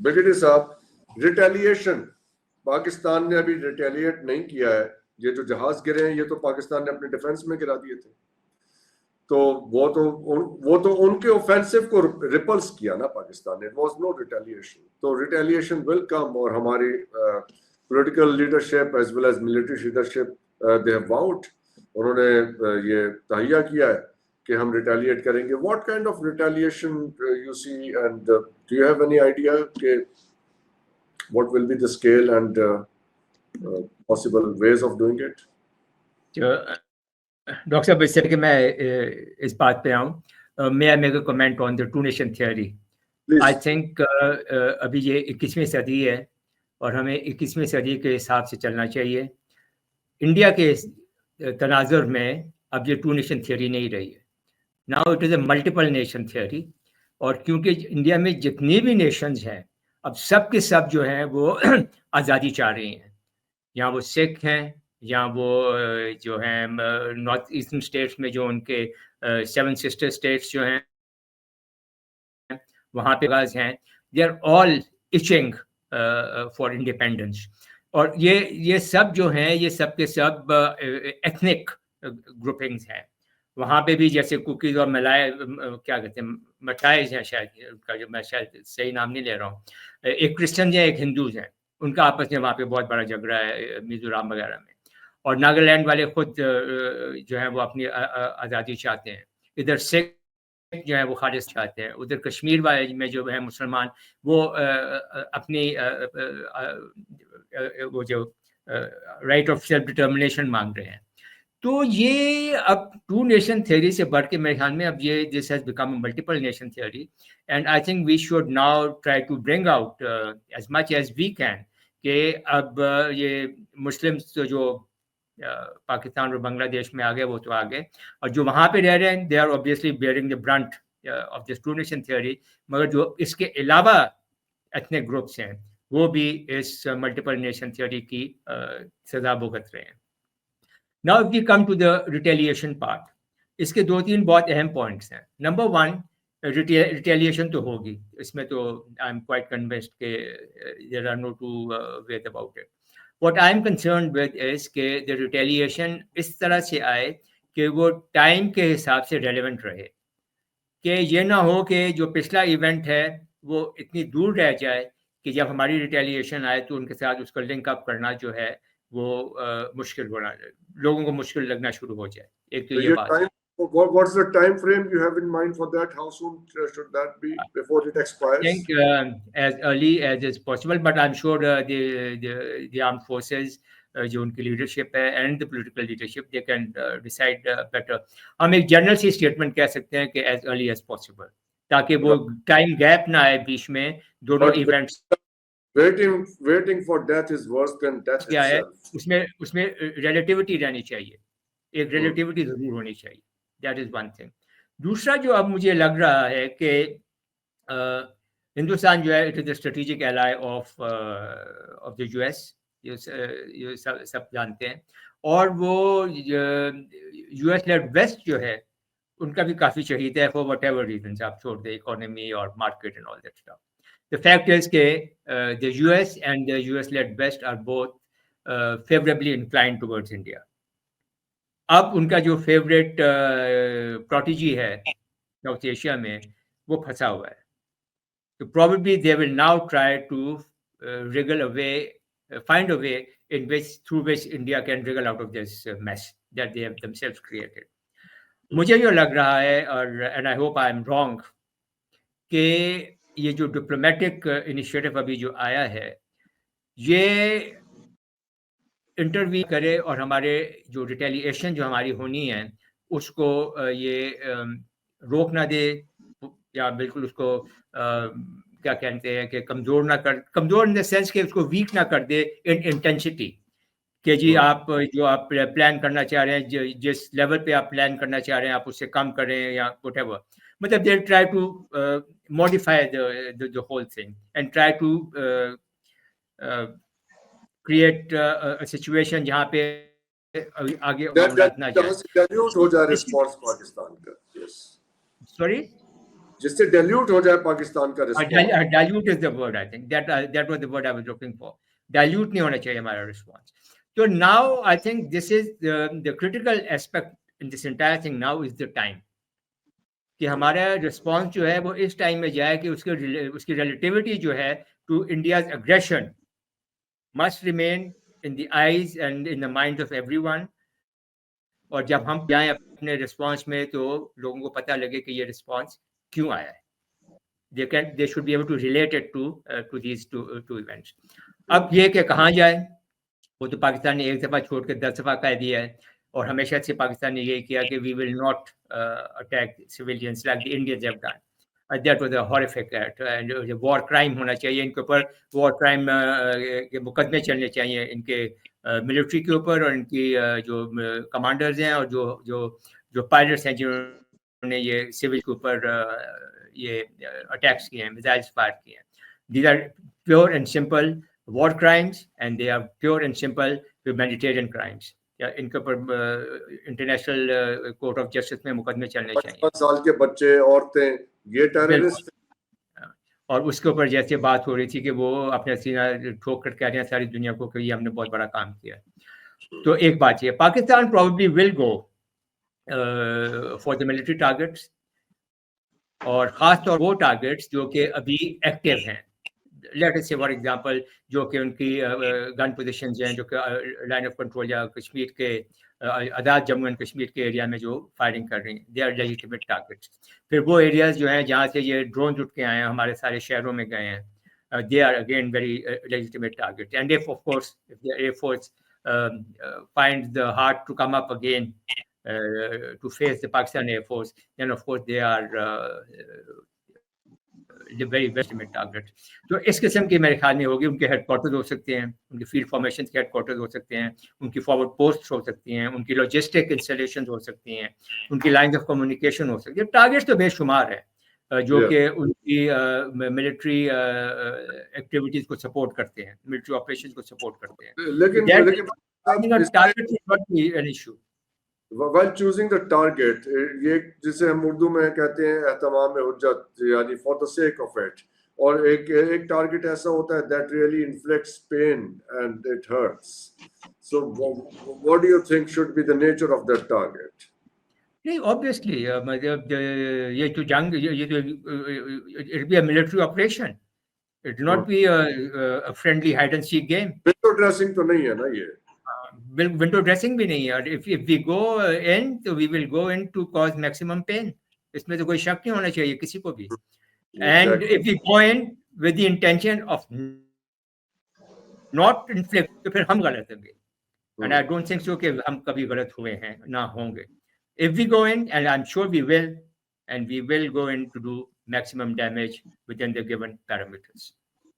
Brigadier साहब, retaliation, Pakistan ने अभी रिटेलिएट नहीं किया है। ये जो जहाज गिरे हैं ये तो पाकिस्तान ने अपने डिफेंस में गिरा दिए थे, तो वो तो उनके ऑफेंसिव को रिपल्स किया ना पाकिस्तान ने। It was no retaliation. तो रिटेलिएशन विल कम, और हमारी political leadership as well as military leadership they have vowed, उन्होंने ये तहैया किया है कि हम रिटेलिएट करेंगे। What kind of retaliation you see, and do you have any idea कि what will be the scale and possible ways of doing it? Doctor साहब, इससे कि मैं इस बात पे आऊँ, मैं make a comment on the two nation theory. I think अभी ये 21वीं सदी है और हमें 21वीं सदी के हिसाब से चलना चाहिए। इंडिया के तनाजुर में अब ये टू नेशन थियोरी नहीं रही है, now it is a multiple nation theory. और क्योंकि इंडिया में जितनी भी नेशंस हैं अब सब के सब जो हैं वो आज़ादी चाह रही हैं, यहाँ वो सिख हैं, या वो जो हैं नॉर्थ ईस्टर्न स्टेट्स में जो उनके 7 सिस्टर स्टेट्स जो हैं वहाँ पे गाज हैं, they are all itching for independence. और ये सब जो हैं ये सब के सब एथनिक ग्रुपिंग्स हैं। वहाँ पे भी जैसे कुकीज़ और मलाई क्या कहते हैं, मिठाइज हैं, शायद उनका जो मैं शायद सही नाम नहीं ले रहा हूँ, एक क्रिश्चियन हैं एक हिंदूज हैं, उनका आपस में वहाँ पे बहुत बड़ा झगड़ा है मिजोरम वगैरह में। और नागालैंड वाले खुद जो है वो अपनी आज़ादी चाहते हैं। इधर सिख जो है वो खालिद चाहते हैं। उधर कश्मीर वाले में जो है मुसलमान वो अपनी वो जो राइट ऑफ सेल्फ डिटर्मिनेशन मांग रहे हैं। तो ये अब टू नेशन थ्योरी से बढ़ के मेरे ख्याल में अब ये this has become multiple nation theory, and I think we should now try to bring out as much as we can कि अब ये मुस्लिम्स जो पाकिस्तान और बांग्लादेश में आ गए वो तो आ गए, और जो वहाँ पे रह रहे हैं they are obviously bearing the brunt of this two nation theory, मगर जो इसके अलावा एथनिक ग्रुप्स हैं वो भी इस मल्टीपल नेशन थ्योरी की सजा भुगत रहे हैं। Now if we come to the retaliation part, इसके 2-3 बहुत अहम पॉइंट्स हैं। नंबर 1, रिटेलिएशन तो होगी, इसमें तो आई एम क्वाइट कन्विंस्ड के there are no two ways about it. What I am concerned with is कि the retaliation इस तरह से आए कि वो टाइम के हिसाब से रेलेवेंट रहे, कि ये ना हो कि जो पिछला इवेंट है वो इतनी दूर रह जाए कि जब हमारी रिटेलिएशन आए तो उनके साथ उसको लिंक अप करना जो है वो मुश्किल होना, लोगों को मुश्किल लगना शुरू हो जाए। एक तो ये बात। What's the time frame you have in mind for that? How soon should that be before it expires? I think as early as is possible, but I'm sure the armed forces जो उनकी leadership है and the political leadership they can decide better. हम एक general सी statement कह सकते हैं कि as early as possible, ताकि वो टाइम गैप ना आए बीच में दोनों events. Waiting for death is worse than death क्या है itself. उसमें रिलेटिविटी रहनी चाहिए, एक रिलेटिविटी जरूर होनी चाहिए, दैट इज वन थिंग। दूसरा जो अब मुझे लग रहा है कि हिंदुस्तान जो है it is the strategic ally of the US, ये सब जानते हैं, और वो यूएस लेड वेस्ट जो है उनका भी काफ़ी शहीद है फॉर वट एवर रीजन, आप छोड़ दें इकोनॉमी और market and all that stuff. The fact is के the US and the US led West are both favourably inclined towards India. अब उनका जो फेवरेट प्रोटेजी है साउथ एशिया में वो फंसा हुआ है, तो probably they will now try to wriggle away, find a way in which through which India can wriggle out of this mess that they have themselves created. मुझे जो लग रहा है, और and I hope I am wrong, कि ये जो diplomatic initiative अभी जो आया है ये इंटरव्यू करे और हमारे जो रिटेलिएशन जो हमारी होनी है उसको ये रोक ना दे, या बिल्कुल उसको क्या कहते हैं कि कमज़ोर इन द सेंस कि उसको वीक ना कर दे इन इंटेंसिटी, कि जी आप जो आप प्लान करना चाह रहे हैं, जिस लेवल पे आप प्लान करना चाह रहे हैं आप उससे कम करें या व्हाटएवर, मतलब they try to modify the whole thing and try to create a situation जहाँ पे आगे मामला ना जाए। हो जा रिस्पांस पाकिस्तान का। यस, सॉरी, जिससे dilute हो जाए पाकिस्तान का response. Dilute is the word, I think. That was the word I was looking for. Dilute नहीं होना चाहिए हमारा response. So now I think this is the critical aspect in this entire thing now is the time. कि हमारा response जो है वो इस time में जाए कि उसकी relativity जो है to India's aggression must remain in the eyes and in the minds of everyone. और जब हम जाएं अपने response में तो लोगों को पता लगे कि ये response क्यों आया है. They should be able to relate it to these two events. अब ये कि कहाँ जाए, वो तो पाकिस्तान ने एक दफ़ा छोड़ के 10 दफ़ा कह दिया है और हमेशा से पाकिस्तान ने यही किया कि we will not attack civilians like the Indians have done. That was a horrific act and war crime होना चाहिए इनके ऊपर, war crime के मुकदमे चलने चाहिए इनके मिलिट्री के ऊपर और इनकी जो कमांडर्स हैं और जो पायलट्स हैं जिन्होंने ये सिविल के ऊपर ये अटैक्स किए हैं, मिसाइल्स फायर किए हैं. These are pure and simple war crimes and they are pure and simple humanitarian crimes. इनके ऊपर इंटरनेशनल कोर्ट ऑफ जस्टिस में मुकदमे चलने चाहिए. 5 साल के बच्चे, औरतें, ये टेररिस्ट. और उसके ऊपर जैसे बात हो रही थी कि वो अपने सीना ठोक कर कह रहे हैं सारी दुनिया को कि ये हमने बहुत बड़ा काम किया. तो एक बात ये, Pakistan probably will go for the military targets और खास तौर वो टारगेट्स जो कि अभी एक्टिव हैं. लेट अस से फॉर एग्जांपल जो कि उनकी गन पोजीशंस हैं जो कि लाइन ऑफ कंट्रोल या कश्मीर के आज़ाद जम्मू एंड कश्मीर के एरिया में जो फायरिंग कर रही हैं, दे आर लेजिटिमेट टारगेट्स. फिर वो एरियाज जो हैं जहाँ से ये ड्रोन उठ के आए हैं, हमारे सारे शहरों में गए हैं, they are again very legitimate target. And if of course if the air force finds the heart to come up again to face the Pakistan Air Force, then of course they are the very legitimate target. तो इस किस्म की मेरे ख्याल में होगी. उनके headquarters हो सकते हैं, उनके फील्ड फॉर्मेशन के हेडक्वार्टर्स हो सकते हैं, उनकी फॉरवर्ड पोस्ट हो सकती हैं, उनकी लॉजिस्टिक इंस्टॉलेशन हो सकती हैं, उनकी लाइंस ऑफ कम्युनिकेशन हो सकती है. टारगेट्स तो बेशुमार है जो कि उनकी मिलिट्री एक्टिविटीज को सपोर्ट करते हैं, मिलिट्री ऑपरेशंस को सपोर्ट करते हैं. लेकिन target is not an issue. While choosing the target, ये जिसे हम उर्दू में कहते हैं एहतमाम हुज्जत, यानी for the sake of it, और एक टारगेट ऐसा होता है that really inflicts pain and it hurts. So what do you think should be the nature of that target? नहीं, obviously मतलब ये तो जंग, ये तो it be a military operation. It will not be a friendly hide and seek game. Window dressing तो नहीं है ना ये. विंडो ड्रेसिंग भी नहीं है. इफ वी गो इन तो we will go in to cause maximum pain. इसमें तो कोई शक नहीं होना चाहिए किसी को भी. And if we go in with the intention of not inflict तो फिर हम गलत होंगे. And I don't think so कि हम कभी गलत हुए हैं, ना होंगे. If we go in and I am sure we will, and we will go in to do maximum damage within the given parameters.